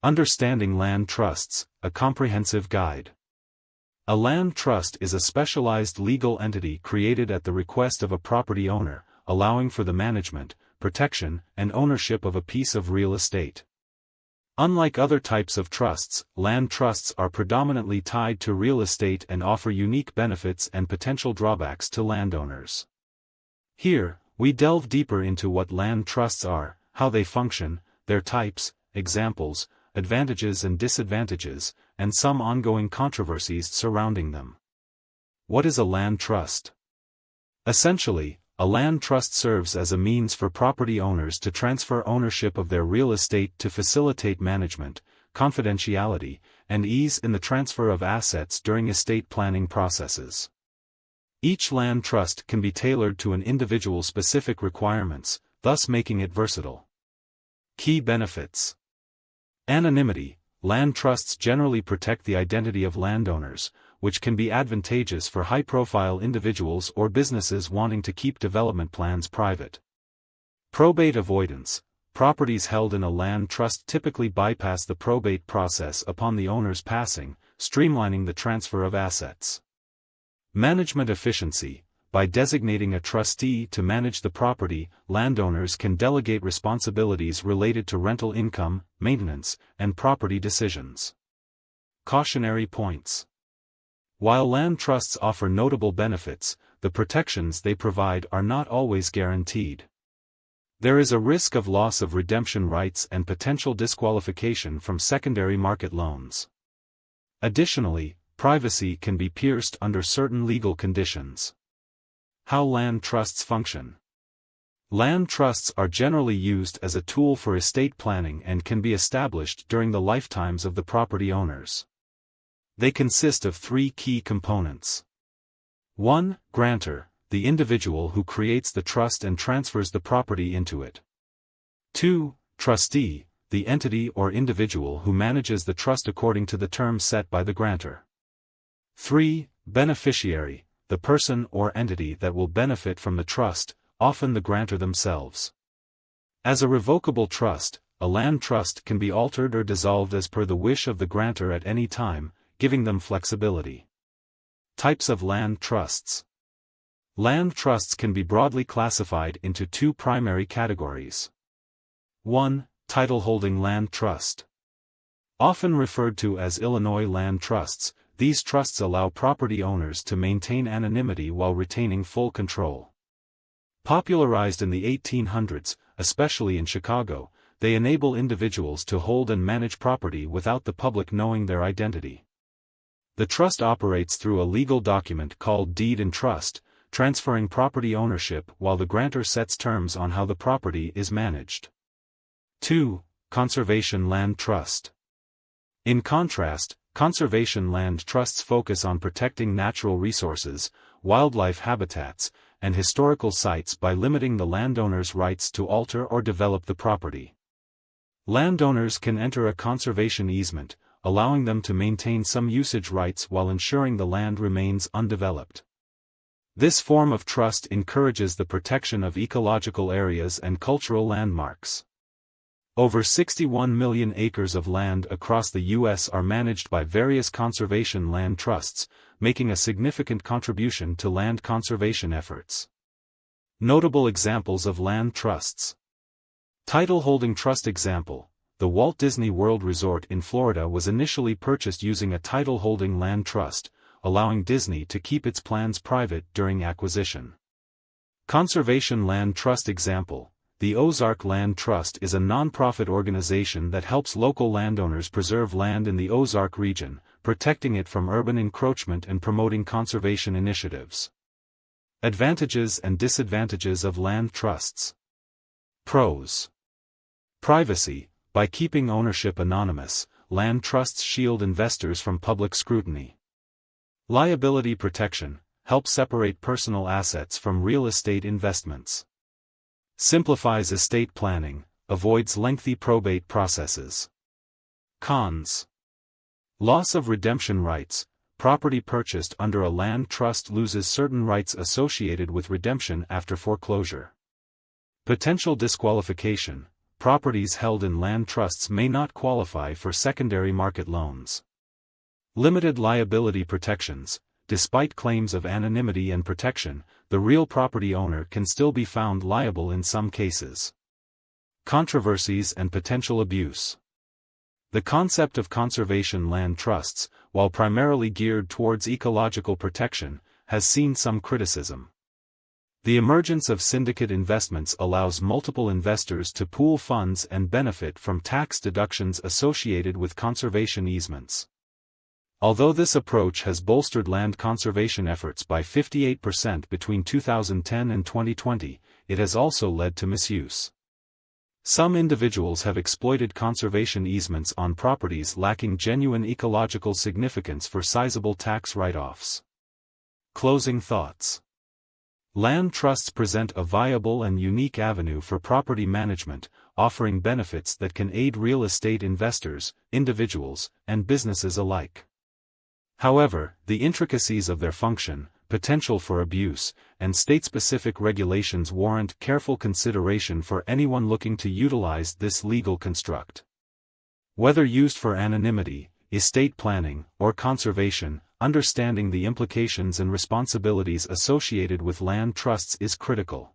Understanding Land Trusts, a comprehensive guide. A land trust is a specialized legal entity created at the request of a property owner, allowing for the management, protection, and ownership of a piece of real estate. Unlike other types of trusts, land trusts are predominantly tied to real estate and offer unique benefits and potential drawbacks to landowners. Here, we delve deeper into what land trusts are, how they function, their types, examples, advantages and disadvantages, and some ongoing controversies surrounding them. What is a land trust? Essentially, a land trust serves as a means for property owners to transfer ownership of their real estate to facilitate management, confidentiality, and ease in the transfer of assets during estate planning processes. Each land trust can be tailored to an individual's specific requirements, thus making it versatile. Key benefits. Anonymity. Land trusts generally protect the identity of landowners, which can be advantageous for high-profile individuals or businesses wanting to keep development plans private. Probate avoidance. Properties held in a land trust typically bypass the probate process upon the owner's passing, streamlining the transfer of assets. Management efficiency. By designating a trustee to manage the property, landowners can delegate responsibilities related to rental income, maintenance, and property decisions. Cautionary points. While land trusts offer notable benefits, the protections they provide are not always guaranteed. There is a risk of loss of redemption rights and potential disqualification from secondary market loans. Additionally, privacy can be pierced under certain legal conditions. How land trusts function. Land trusts are generally used as a tool for estate planning and can be established during the lifetimes of the property owners. They consist of three key components. 1. Grantor, the individual who creates the trust and transfers the property into it. 2. Trustee, the entity or individual who manages the trust according to the terms set by the grantor. 3. Beneficiary, the person or entity that will benefit from the trust, often the grantor themselves. As a revocable trust, a land trust can be altered or dissolved as per the wish of the grantor at any time, giving them flexibility. Types of land trusts. Land trusts can be broadly classified into two primary categories. 1. Title-holding land trust. Often referred to as Illinois land trusts, these trusts allow property owners to maintain anonymity while retaining full control. Popularized in the 1800s, especially in Chicago, they enable individuals to hold and manage property without the public knowing their identity. The trust operates through a legal document called deed in trust, transferring property ownership while the grantor sets terms on how the property is managed. 2. Conservation land trust. In contrast, conservation land trusts focus on protecting natural resources, wildlife habitats, and historical sites by limiting the landowner's rights to alter or develop the property. Landowners can enter a conservation easement, allowing them to maintain some usage rights while ensuring the land remains undeveloped. This form of trust encourages the protection of ecological areas and cultural landmarks. Over 61 million acres of land across the U.S. are managed by various conservation land trusts, making a significant contribution to land conservation efforts. Notable examples of land trusts. Title-holding trust example. The Walt Disney World Resort in Florida was initially purchased using a title-holding land trust, allowing Disney to keep its plans private during acquisition. Conservation land trust example. The Ozark Land Trust is a non-profit organization that helps local landowners preserve land in the Ozark region, protecting it from urban encroachment and promoting conservation initiatives. Advantages and disadvantages of land trusts. Pros. Privacy. By keeping ownership anonymous, land trusts shield investors from public scrutiny. Liability protection. Help separate personal assets from real estate investments. Simplifies estate planning, avoids lengthy probate processes. Cons. Loss of redemption rights. Property purchased under a land trust loses certain rights associated with redemption after foreclosure. Potential disqualification. properties held in land trusts may not qualify for secondary market loans. Limited liability protections. Despite claims of anonymity and protection, the real property owner can still be found liable in some cases. Controversies and potential abuse. The concept of conservation land trusts, while primarily geared towards ecological protection, has seen some criticism. The emergence of syndicate investments allows multiple investors to pool funds and benefit from tax deductions associated with conservation easements. Although this approach has bolstered land conservation efforts by 58% between 2010 and 2020, it has also led to misuse. Some individuals have exploited conservation easements on properties lacking genuine ecological significance for sizable tax write-offs. Closing thoughts. Land trusts present a viable and unique avenue for property management, offering benefits that can aid real estate investors, individuals, and businesses alike. However, the intricacies of their function, potential for abuse, and state-specific regulations warrant careful consideration for anyone looking to utilize this legal construct. Whether used for anonymity, estate planning, or conservation, understanding the implications and responsibilities associated with land trusts is critical.